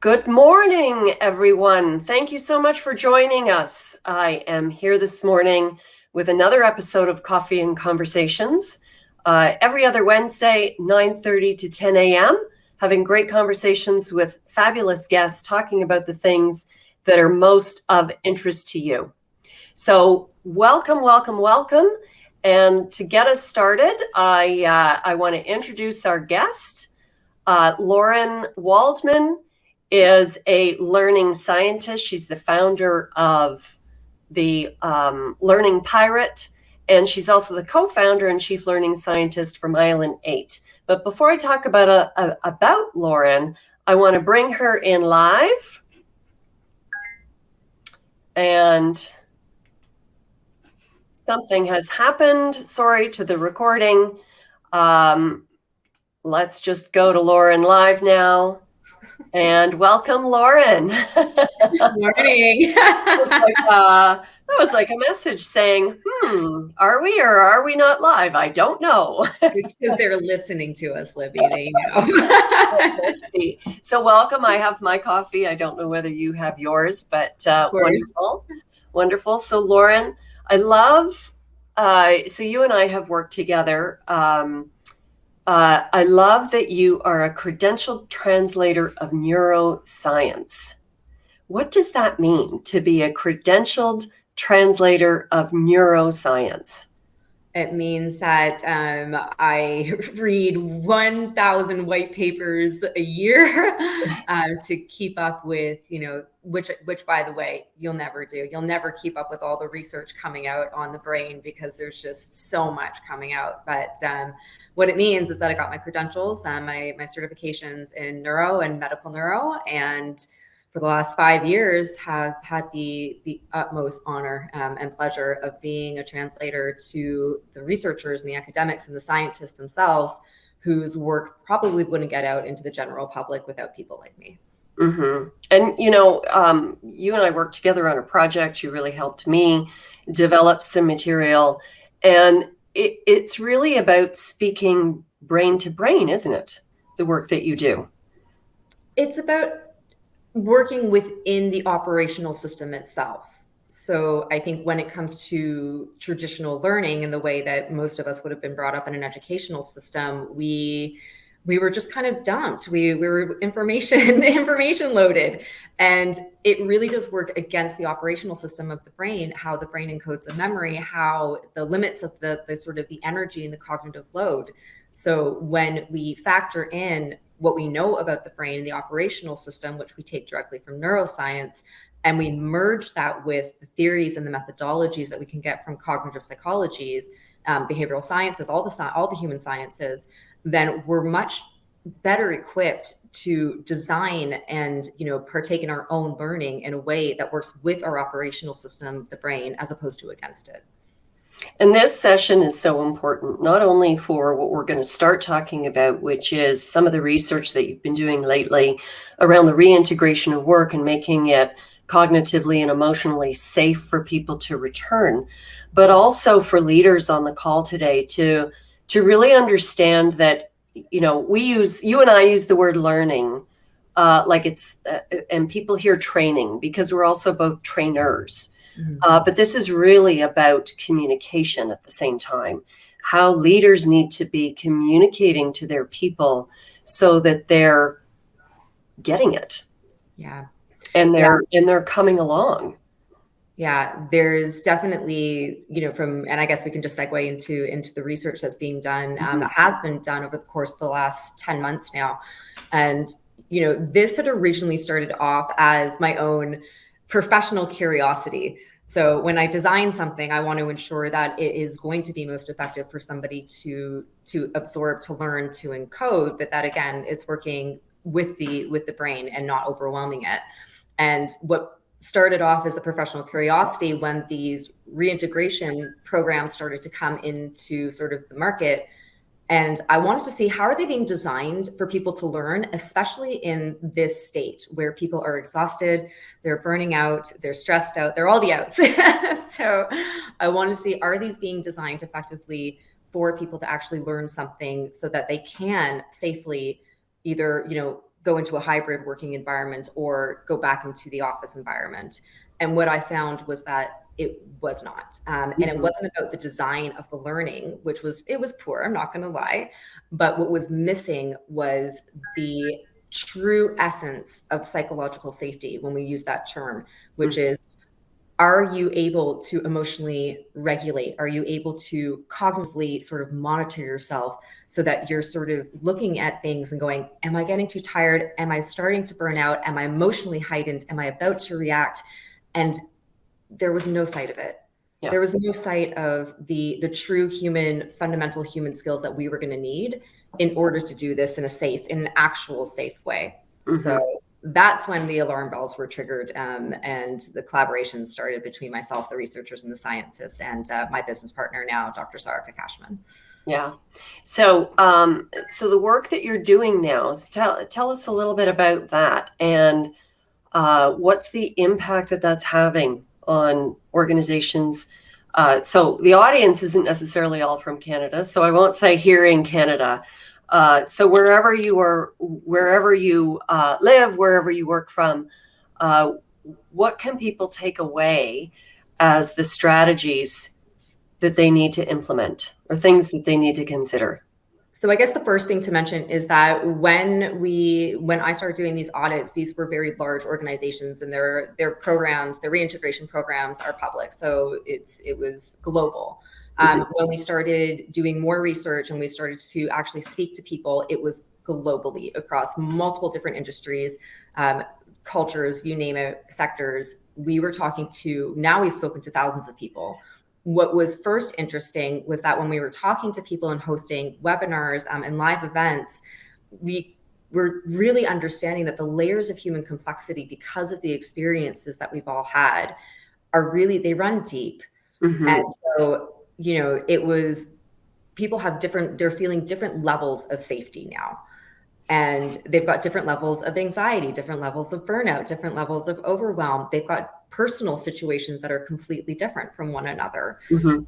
Good morning, everyone. Thank you so much for joining us. I am here this morning with another episode of Coffee and Conversations. Every other Wednesday, 9:30 to 10 a.m., having great conversations with fabulous guests talking about the things that are most of interest to you. So welcome. And to get us started, I want to introduce our guest. Lauren Waldman is a learning scientist. She's the founder of the Learning Pirate, and she's also the co-founder and chief learning scientist from Island 8. But before I talk about Lauren, I want to bring her in live. And something has happened. Sorry to the recording. Let's just go to Lauren live now. And welcome, Lauren. Good morning. That was like a message saying, are we or are we not live? I don't know. It's because they're listening to us, Libby. They know. So welcome. I have my coffee. I don't know whether you have yours, but wonderful. So Lauren, I love, so you and I have worked together. I love that you are a credentialed translator of neuroscience. What does that mean, to be a credentialed translator of neuroscience? It means that I read 1,000 white papers a year to keep up with, which by the way, you'll never do. You'll never keep up with all the research coming out on the brain because there's just so much coming out. But what it means is that I got my credentials, my certifications in neuro and medical neuro, and for the last 5 years have had the utmost honor and pleasure of being a translator to the researchers and the academics and the scientists themselves, whose work probably wouldn't get out into the general public without people like me. Mm-hmm. And, you and I worked together on a project. You really helped me develop some material. And it's really about speaking brain to brain, isn't it? The work that you do. It's about working within the operational system itself. So I think when it comes to traditional learning and the way that most of us would have been brought up in an educational system, we were just kind of dumped. We were information loaded. And it really does work against the operational system of the brain, how the brain encodes a memory, how the limits of the sort of the energy and the cognitive load. So when we factor in what we know about the brain and the operational system, which we take directly from neuroscience, and we merge that with the theories and the methodologies that we can get from cognitive psychologies, behavioral sciences, all the human sciences, then we're much better equipped to design and partake in our own learning in a way that works with our operational system, the brain, as opposed to against it. And this session is so important, not only for what we're going to start talking about, which is some of the research that you've been doing lately around the reintegration of work and making it cognitively and emotionally safe for people to return, but also for leaders on the call today to really understand that, you and I use the word learning like it's, and people hear training because we're also both trainers. Mm-hmm. But this is really about communication at the same time, how leaders need to be communicating to their people so that they're getting it. Yeah. And they're coming along. Yeah, there's definitely, and I guess we can just segue into the research that's being done, that has been done over the course of the last 10 months now. And, this sort of originally started off as my own professional curiosity. So when I design something, I want to ensure that it is going to be most effective for somebody to absorb, to learn, to encode, but that again is working with the brain and not overwhelming it. And what started off as a professional curiosity, when these reintegration programs started to come into sort of the market, and I wanted to see how are they being designed for people to learn, especially in this state where people are exhausted, they're burning out, they're stressed out, they're all the outs. So I want to see, are these being designed effectively for people to actually learn something so that they can safely either, go into a hybrid working environment or go back into the office environment. And what I found was that it was not. And it wasn't about the design of the learning, which it was poor, I'm not going to lie. But what was missing was the true essence of psychological safety when we use that term, which is, are you able to emotionally regulate? Are you able to cognitively sort of monitor yourself so that you're sort of looking at things and going, am I getting too tired? Am I starting to burn out? Am I emotionally heightened? Am I about to react? And there was no sight of it. Yeah. There was no sight of the true fundamental human skills that we were going to need in order to do this in an actual safe way. So that's when the alarm bells were triggered, and the collaboration started between myself, the researchers and the scientists, and my business partner now, Dr. Sarika Cashman. Yeah. So, so the work that you're doing now, tell us a little bit about that, and what's the impact that that's having on organizations. So the audience isn't necessarily all from Canada, so I won't say here in Canada. So wherever you live, wherever you work from, what can people take away as the strategies that they need to implement or things that they need to consider? So I guess the first thing to mention is that when I started doing these audits, these were very large organizations, and their programs, their reintegration programs are public. So it was global. When we started doing more research and we started to actually speak to people, it was globally across multiple different industries, cultures, you name it, sectors. We've spoken to thousands of people. What was first interesting was that when we were talking to people and hosting webinars and live events, we were really understanding that the layers of human complexity, because of the experiences that we've all had, they run deep. And so, people they're feeling different levels of safety now. And they've got different levels of anxiety, different levels of burnout, different levels of overwhelm. They've got personal situations that are completely different from one another. And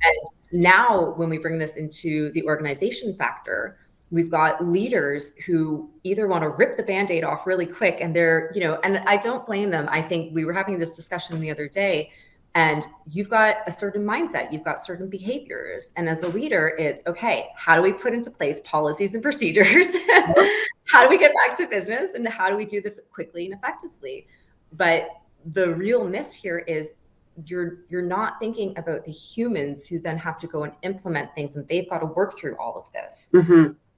now when we bring this into the organization factor, we've got leaders who either want to rip the Band-Aid off really quick, and and I don't blame them. I think we were having this discussion the other day, and you've got a certain mindset, you've got certain behaviors. And as a leader, it's okay, how do we put into place policies and procedures? How do we get back to business? And how do we do this quickly and effectively? But the real miss here is you're not thinking about the humans who then have to go and implement things, and they've got to work through all of this.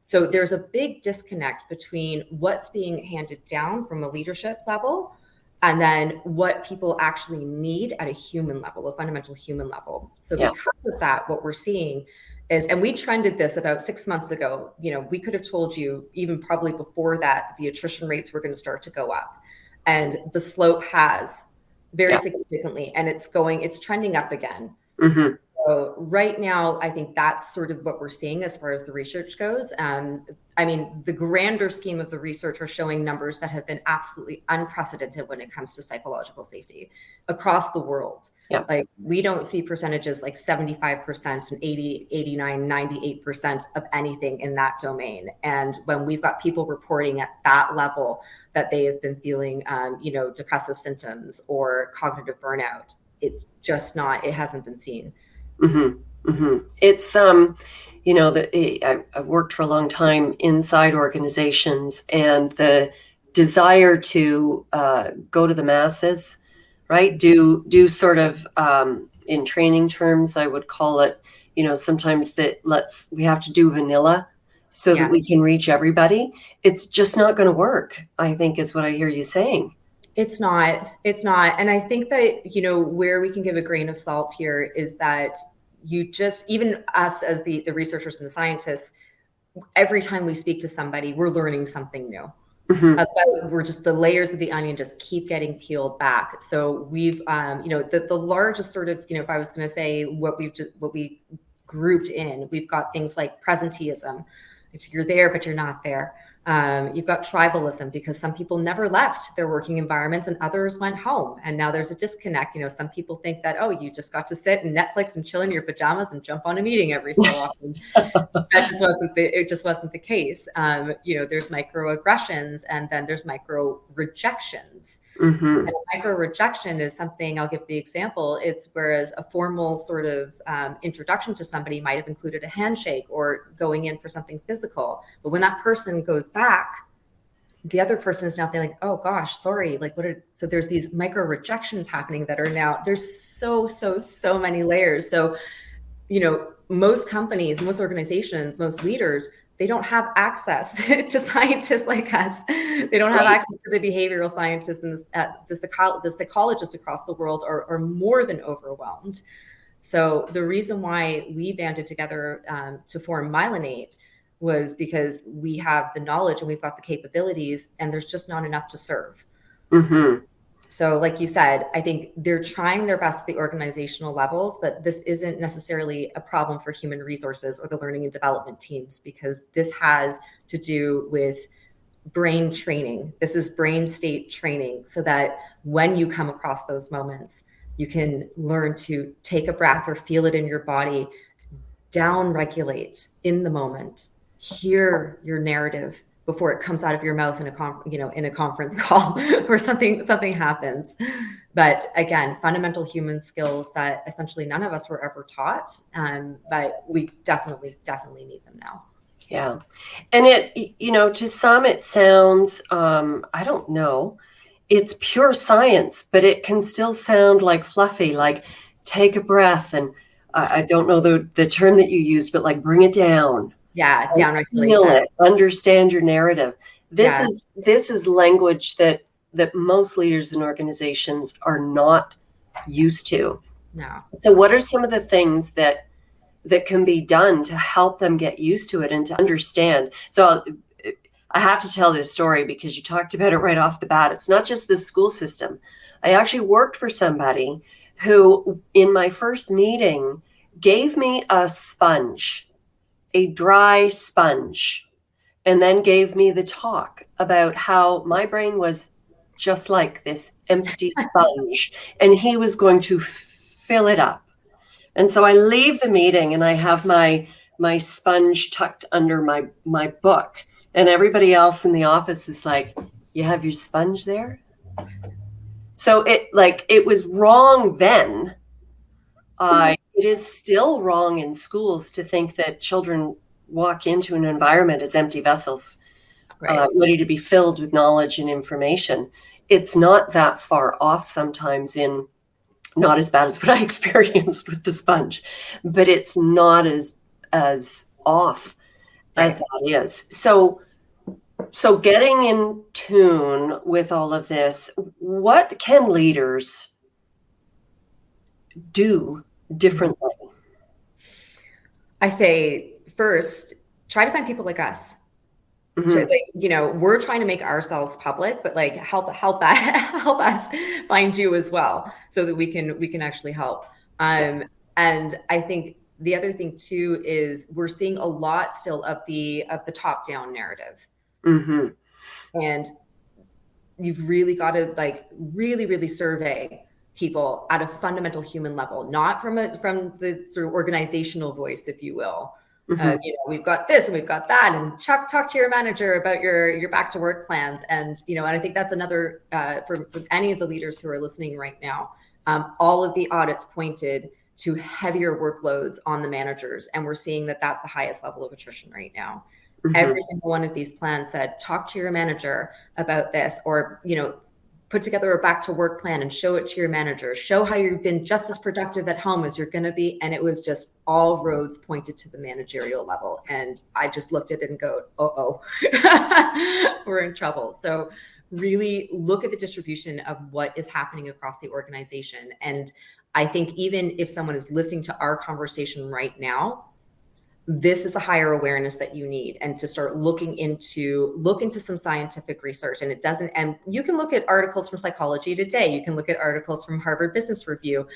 So there's a big disconnect between what's being handed down from a leadership level and then what people actually need at a human level, a fundamental human level. So because of that, what we're seeing is, and we trended this about 6 months ago, we could have told you even probably before that the attrition rates were going to start to go up. And the slope has very significantly, and it's trending up again. So right now, I think that's sort of what we're seeing as far as the research goes. The grander scheme of the research are showing numbers that have been absolutely unprecedented when it comes to psychological safety across the world. Like, we don't see percentages like 75% and 80, 89, 98% of anything in that domain. And when we've got people reporting at that level that they have been feeling, depressive symptoms or cognitive burnout, it's just not, it hasn't been seen. It's, I've worked for a long time inside organizations, and the desire to go to the masses, right? Do sort of, in training terms, I would call it, sometimes we have to do vanilla so that we can reach everybody. It's just not going to work, I think, is what I hear you saying. It's not. And I think that, where we can give a grain of salt here is that even us as the researchers and the scientists, every time we speak to somebody, we're learning something new. We're just, the layers of the onion just keep getting peeled back. So we've, the largest sort of, if I was going to say what we grouped in, we've got things like presenteeism. You're there, but you're not there. You've got tribalism, because some people never left their working environments and others went home. And now there's a disconnect. You know, some people think that, oh, you just got to sit and Netflix and chill in your pajamas and jump on a meeting every so often. It just wasn't the case. You know, there's microaggressions, and then there's micro rejections. And a micro rejection is something, I'll give the example. It's whereas a formal sort of introduction to somebody might have included a handshake or going in for something physical. But when that person goes back, the other person is now feeling, oh gosh, sorry. Like so there's these micro rejections happening that are now, there's so many layers. So, you know, most companies, most organizations, most leaders, they don't have access to scientists like us. They don't have access to the behavioral scientists, and the psychologists across the world are more than overwhelmed. So the reason why we banded together to form Myelinate was because we have the knowledge and we've got the capabilities, and there's just not enough to serve. So like you said, I think they're trying their best at the organizational levels, but this isn't necessarily a problem for human resources or the learning and development teams, because this has to do with brain training. This is brain state training, so that when you come across those moments, you can learn to take a breath or feel it in your body, down regulate in the moment, hear your narrative before it comes out of your mouth in a conference call or something happens. But again, fundamental human skills that essentially none of us were ever taught, but we definitely need them now. Yeah. And it, you know, to some it sounds, I don't know, it's pure science, but it can still sound like fluffy, like take a breath. And I don't know the term that you used, but like bring it down. Yeah, down regulation. Feel it, understand your narrative. This is language that most leaders in organizations are not used to. No. So what are some of the things that can be done to help them get used to it and to understand? So I have to tell this story because you talked about it right off the bat. It's not just the school system. I actually worked for somebody who, in my first meeting, gave me a sponge, a dry sponge, and then gave me the talk about how my brain was just like this empty sponge, and he was going to fill it up. And so I leave the meeting and I have my sponge tucked under my book, and everybody else in the office is like, you have your sponge there? So it was wrong then. It is still wrong in schools to think that children walk into an environment as empty vessels, ready to be filled with knowledge and information. It's not that far off sometimes, in not as bad as what I experienced with the sponge, but it's not as off as that is. So getting in tune with all of this, what can leaders do differently? I say first, try to find people like us. So, you know, we're trying to make ourselves public, but like help us find you as well, so that we can actually help. And I think the other thing too is we're seeing a lot still of the top down narrative, and you've really got to like really survey people at a fundamental human level, not from the sort of organizational voice, if you will. You know, we've got this and we've got that, and talk to your manager about your back to work plans. And, you know, and I think that's another, for any of the leaders who are listening right now, all of the audits pointed to heavier workloads on the managers. And we're seeing that that's the highest level of attrition right now. Every single one of these plans said, talk to your manager about this, or, you know, put together a back to work plan and show it to your manager, show how you've been just as productive at home as you're going to be. And it was just all roads pointed to the managerial level. And I just looked at it and go, we're in trouble. So really look at the distribution of what is happening across the organization. And I think even if someone is listening to our conversation right now, this is the higher awareness that you need, and to start look into some scientific research. And you can look at articles from Psychology Today. You can look at articles from Harvard Business Review.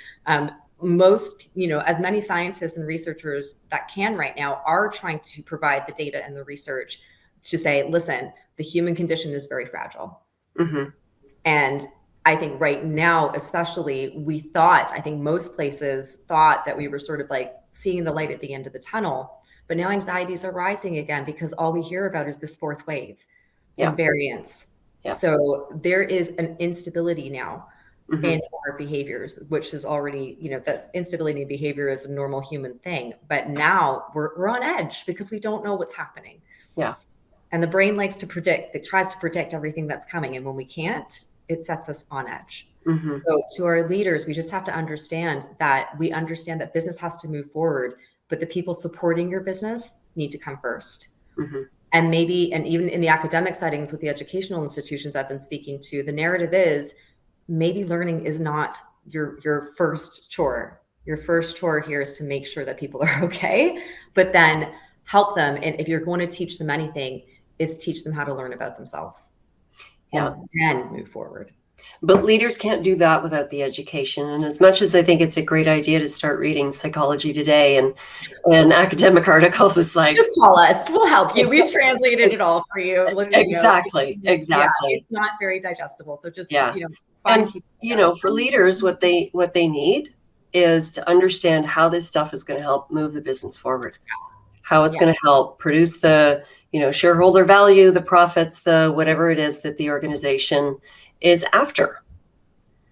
Most, you know, as many scientists and researchers that can right now are trying to provide the data and the research. to say, listen, the human condition is very fragile. Mm-hmm. And I think right now, especially, I think most places thought that we were sort of like seeing the light at the end of the tunnel. But now anxieties are rising again because all we hear about is this fourth wave and variants. Yeah. So there is an instability now Mm-hmm. in our behaviors, which is already, that instability in behavior is a normal human thing. But now we're on edge because we don't know what's happening. Yeah. And the brain likes to predict. It tries to predict everything that's coming. And when we can't, it sets us on edge. Mm-hmm. So to our leaders, we just have to understand that business has to move forward, but the people supporting your business need to come first. Mm-hmm. And even in the academic settings with the educational institutions I've been speaking to, the narrative is maybe learning is not your first chore. Your first chore here is to make sure that people are okay, but then help them. And if you're going to teach them anything, is teach them how to learn about themselves. Yeah. And then move forward. But leaders can't do that without the education. And as much as I think it's a great idea to start reading Psychology Today and academic articles, it's like, just call us. We'll help you. We've translated it all for you. Exactly. Yeah, it's not very digestible. So just, and for leaders, what they need is to understand how this stuff is going to help move the business forward, how it's going to help produce the, shareholder value, the profits, the whatever it is that the organization is after.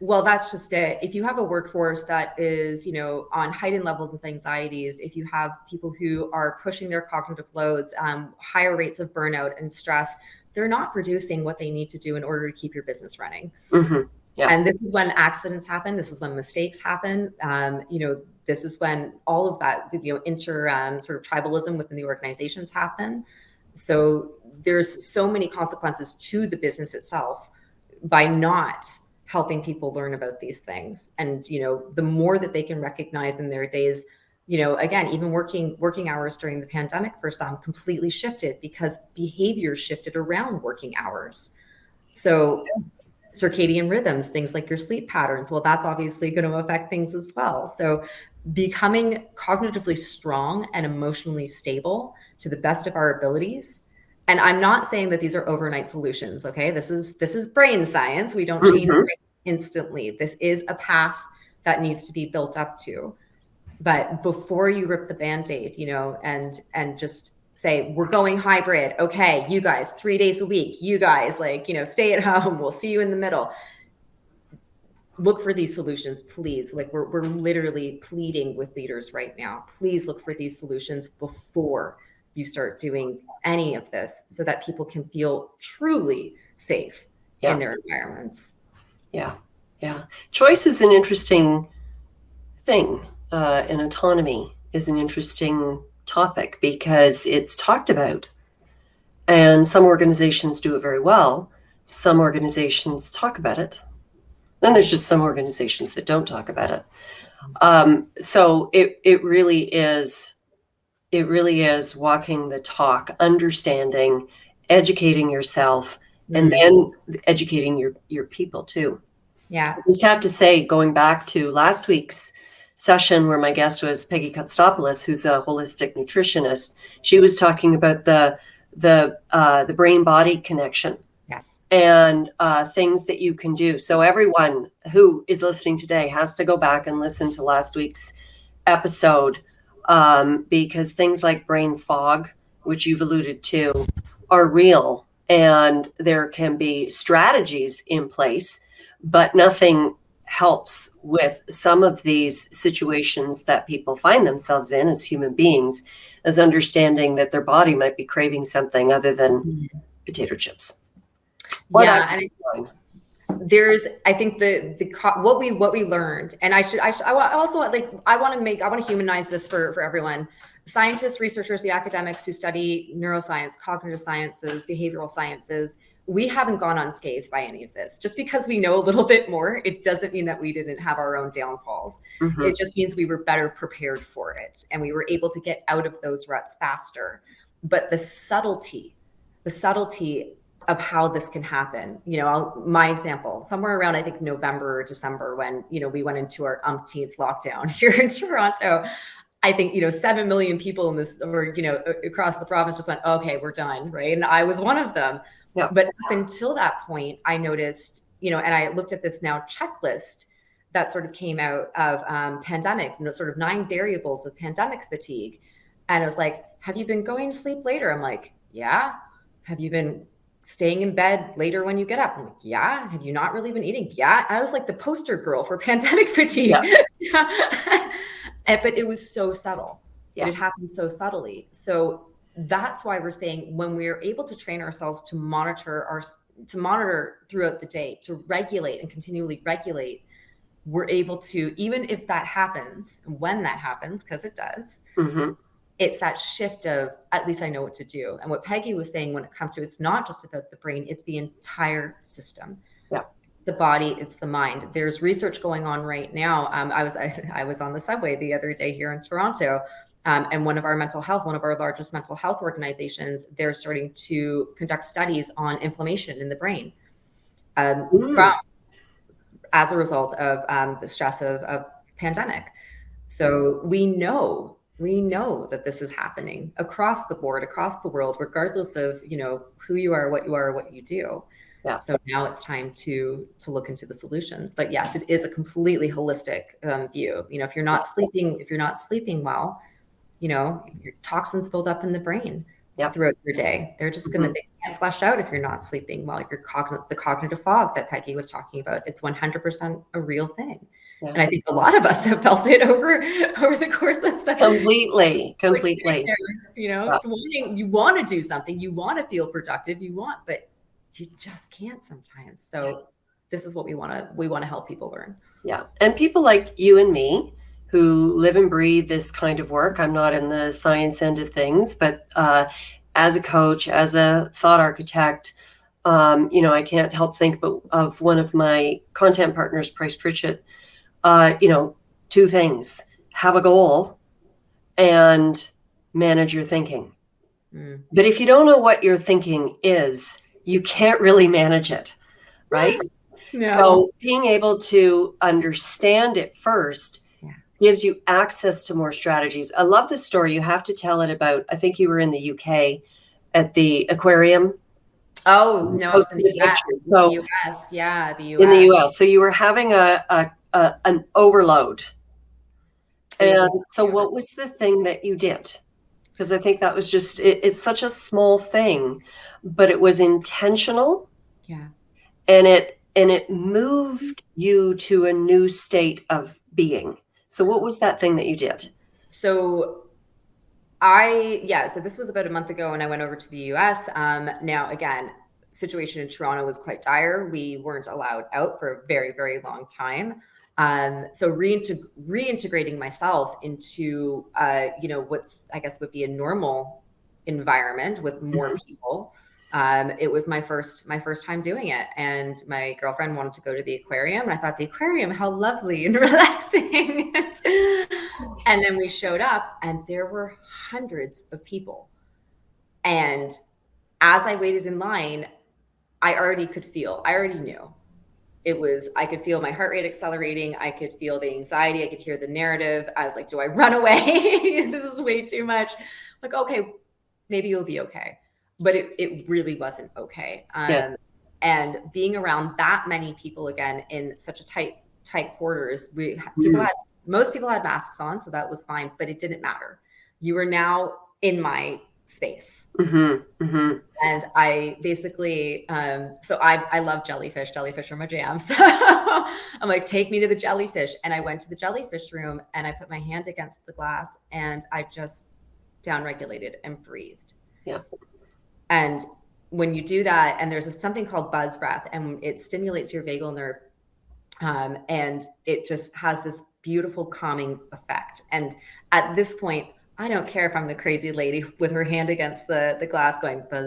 Well, that's just it. If you have a workforce that is, on heightened levels of anxieties, if you have people who are pushing their cognitive loads, higher rates of burnout and stress, they're not producing what they need to do in order to keep your business running. Mm-hmm. Yeah. And this is when accidents happen. This is when mistakes happen. This is when all of that, sort of tribalism within the organizations happen. So there's so many consequences to the business itself by not helping people learn about these things. And, the more that they can recognize in their days, again, even working hours during the pandemic for some completely shifted because behavior shifted around working hours. So circadian rhythms, things like your sleep patterns, well, that's obviously going to affect things as well. So becoming cognitively strong and emotionally stable to the best of our abilities. And I'm not saying that these are overnight solutions. Okay. This is brain science. We don't change brain instantly. This is a path that needs to be built up to. But before you rip the Band-Aid, and just say, we're going hybrid. Okay, you guys, 3 days a week, you guys stay at home. We'll see you in the middle. Look for these solutions, please. We're literally pleading with leaders right now. Please look for these solutions before you start doing any of this so that people can feel truly safe in their environments. Yeah. Choice is an interesting thing. And autonomy is an interesting topic because it's talked about. And some organizations do it very well. Some organizations talk about it. Then there's just some organizations that don't talk about it. So it really is walking the talk, understanding, educating yourself, and then educating your people too. Yeah. I just have to say, going back to last week's session where my guest was Peggy Kostopoulos, who's a holistic nutritionist, she was talking about the brain-body connection. Yes. And things that you can do. So everyone who is listening today has to go back and listen to last week's episode because things like brain fog, which you've alluded to, are real. And there can be strategies in place, but nothing helps with some of these situations that people find themselves in as human beings, as understanding that their body might be craving something other than potato chips. I think what we learned, and I want to humanize this for everyone. Scientists, researchers, the academics who study neuroscience, cognitive sciences, behavioral sciences, we haven't gone unscathed by any of this. Just because we know a little bit more, it doesn't mean that we didn't have our own downfalls. It just means we were better prepared for it and we were able to get out of those ruts faster. But the subtlety of how this can happen, my example, somewhere around, I think, November or December, when, we went into our umpteenth lockdown here in Toronto, I think, 7 million people in this, or, across the province just went, okay, we're done. Right. And I was one of them. Yeah. But up until that point, I noticed, and I looked at this now checklist that sort of came out of pandemic, sort of 9 variables of pandemic fatigue. And it was like, have you been going to sleep later? I'm like, yeah. Have you been staying in bed later when you get up? I'm like, yeah. Have you not really been eating? Yeah. I was like the poster girl for pandemic fatigue. Yeah. But it was so subtle. Yeah. It had happened so subtly. So that's why we're saying when we're able to train ourselves to monitor throughout the day, to regulate and continually regulate, we're able to, even if that happens, when that happens, because it does, it's that shift of, at least I know what to do. And what Peggy was saying when it comes to, it's not just about the brain, it's the entire system. Yeah. The body, it's the mind. There's research going on right now. I was on the subway the other day here in Toronto, and one of our largest mental health organizations, they're starting to conduct studies on inflammation in the brain as a result of the stress of pandemic. So we know that this is happening across the board, across the world, regardless of, who you are, what you do. Yeah. So now it's time to look into the solutions. But yes, it is a completely holistic view. If you're not sleeping well, your toxins build up in the brain throughout your day. They're just they can't flush out if you're not sleeping well. The cognitive fog that Peggy was talking about, it's 100% a real thing. Yeah. And I think a lot of us have felt it over the course of the completely. You want to do something, you want to feel productive, but you just can't sometimes. So this is what we want to help people learn. Yeah. And people like you and me who live and breathe this kind of work. I'm not in the science end of things, but as a coach, as a thought architect, I can't help think of one of my content partners, Price Pritchett. 2 things: have a goal and manage your thinking. But if you don't know what your thinking is, you can't really manage it, right? No. So being able to understand it first gives you access to more strategies. I love the story. You have to tell it about, I think you were in the UK at the aquarium. Oh, no, it's in the US. So, the US. Yeah, the US. In the US. So you were having an overload. And so what was the thing that you did? Because I think that was just, it's such a small thing, but it was intentional. Yeah. And it moved you to a new state of being. So what was that thing that you did? So this was about a month ago when I went over to the US. Now, again, situation in Toronto was quite dire. We weren't allowed out for a very, very long time. So reintegrating myself into, what's, I guess, would be a normal environment with more people. It was my first time doing it. And my girlfriend wanted to go to the aquarium. And I thought, the aquarium, how lovely and relaxing. And then we showed up and there were hundreds of people. And as I waited in line, I already knew. I could feel my heart rate accelerating. I could feel the anxiety. I could hear the narrative. I was like, do I run away? This is way too much. Like, okay, maybe you'll be okay. But it really wasn't okay. And being around that many people again in such a tight quarters, most people had masks on, so that was fine, but it didn't matter. You were now in my space. And I basically, so I love jellyfish. Jellyfish are my jam. So I'm like, take me to the jellyfish. And I went to the jellyfish room and I put my hand against the glass and I just downregulated and breathed. Yeah. And when you do that, and there's something called buzz breath, and it stimulates your vagal nerve, and it just has this beautiful calming effect. And at this point, I don't care if I'm the crazy lady with her hand against the glass going buzz.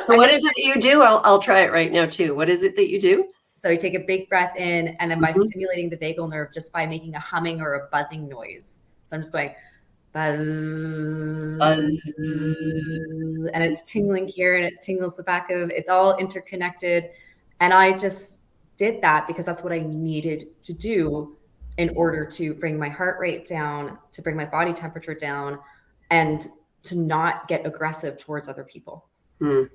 What is it that you do? I'll try it right now too. What is it that you do? So you take a big breath in, and then by stimulating the vagal nerve, just by making a humming or a buzzing noise. So I'm just going buzz, buzz, and it's tingling here and it tingles the back of, it's all interconnected. And I just did that because that's what I needed to do in order to bring my heart rate down, to bring my body temperature down, and to not get aggressive towards other people. Mm.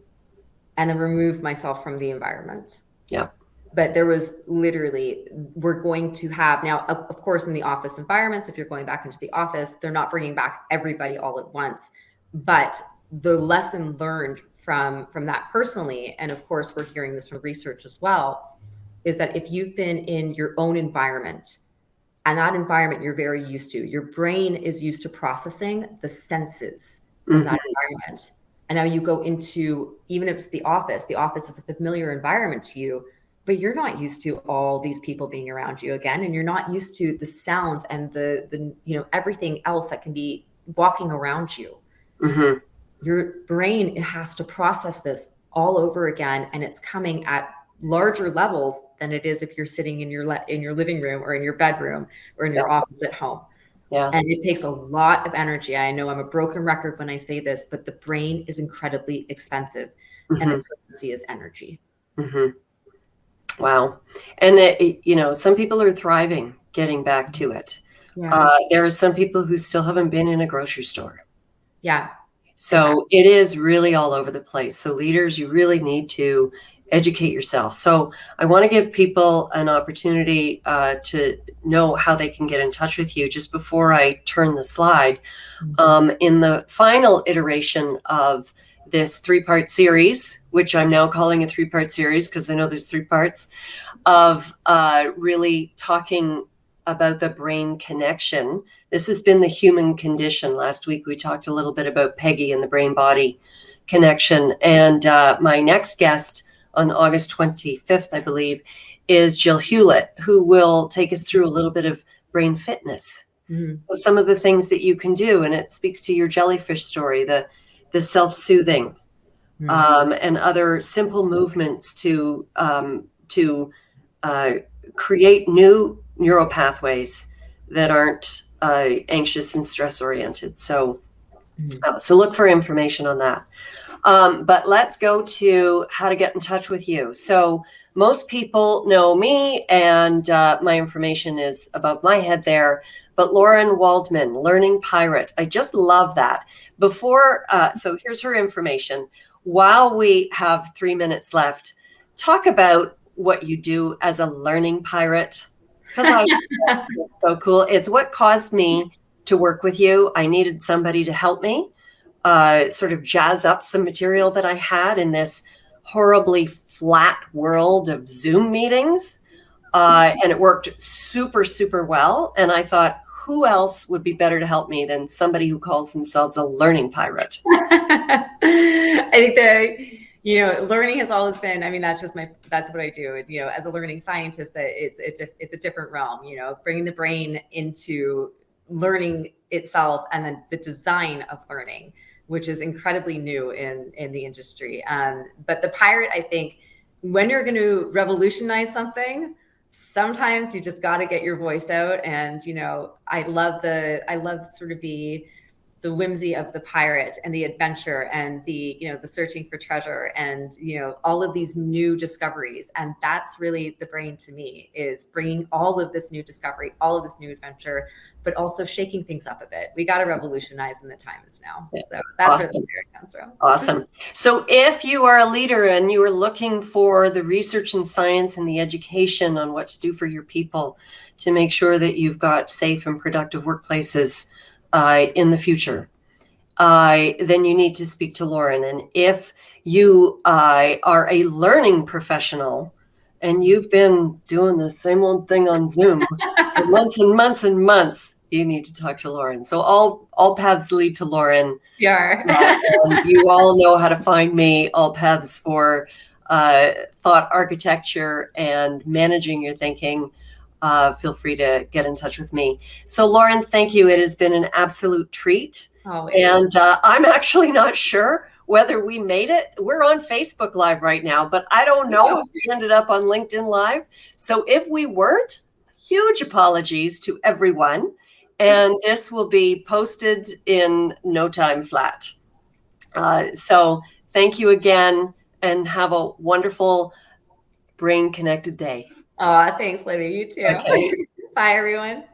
And then remove myself from the environment. Yeah. But there was literally, we're going to have now, of course, in the office environments, if you're going back into the office, they're not bringing back everybody all at once. But the lesson learned from that personally, and of course, we're hearing this from research as well, is that if you've been in your own environment, and that environment you're very used to, your brain is used to processing the senses from that environment. And now you go into, even if it's the office is a familiar environment to you, but you're not used to all these people being around you again. And you're not used to the sounds and the everything else that can be walking around you. Mm-hmm. Your brain has to process this all over again. And it's coming at larger levels than it is if you're sitting in your living room or in your bedroom or in your office at home. Yeah. And it takes a lot of energy. I know I'm a broken record when I say this, but the brain is incredibly expensive, and the currency is energy. Mm-hmm. Wow. And some people are thriving getting back to it. Yeah. There are some people who still haven't been in a grocery store. Yeah. So It is really all over the place. So leaders, you really need to educate yourself. So I want to give people an opportunity to know how they can get in touch with you. Just before I turn the slide, in the final iteration of this 3-part series, which I'm now calling a 3-part series because I know there's 3 parts, of really talking about the brain connection. This has been the human condition. Last week, we talked a little bit about Peggy and the brain-body connection. And my next guest on August 25th, I believe, is Jill Hewlett, who will take us through a little bit of brain fitness. Mm-hmm. So some of the things that you can do, and it speaks to your jellyfish story, the self-soothing, and other simple movements to create new neural pathways that aren't anxious and stress-oriented. So look for information on that. But let's go to how to get in touch with you. So most people know me, and my information is above my head there. But Lauren Waldman, Learning Pirate, I just love that. So here's her information. While we have 3 minutes left, talk about what you do as a learning pirate, because I think that's so cool. It's what caused me to work with you. I needed somebody to help me sort of jazz up some material that I had in this horribly flat world of Zoom meetings. And it worked super, super well. And I thought, who else would be better to help me than somebody who calls themselves a learning pirate? I think that, learning has always been, that's what I do. As a learning scientist, that it's a different realm, bringing the brain into learning itself and then the design of learning, which is incredibly new in the industry. But the pirate, I think, when you're going to revolutionize something, sometimes you just got to get your voice out. And, I love sort of the whimsy of the pirate and the adventure and the searching for treasure and, all of these new discoveries. And that's really the brain to me, is bringing all of this new discovery, all of this new adventure, but also shaking things up a bit. We got to revolutionize, and the time is now. So that's where the spirit comes from. Awesome. So if you are a leader and you are looking for the research and science and the education on what to do for your people to make sure that you've got safe and productive workplaces in the future, then you need to speak to Lauren. And if you are a learning professional and you've been doing the same old thing on Zoom for months and months and months, you need to talk to Lauren. So all paths lead to Lauren. Yeah. You all know how to find me. All paths for thought architecture and managing your thinking. Feel free to get in touch with me. So Lauren, thank you. It has been an absolute treat. Oh, and I'm actually not sure whether we made it. We're on Facebook Live right now, but I don't know if we ended up on LinkedIn Live. So if we weren't, huge apologies to everyone. And this will be posted in no time flat. So thank you again, and have a wonderful brain connected day. Thanks, Libby. You too. Okay. Bye, everyone.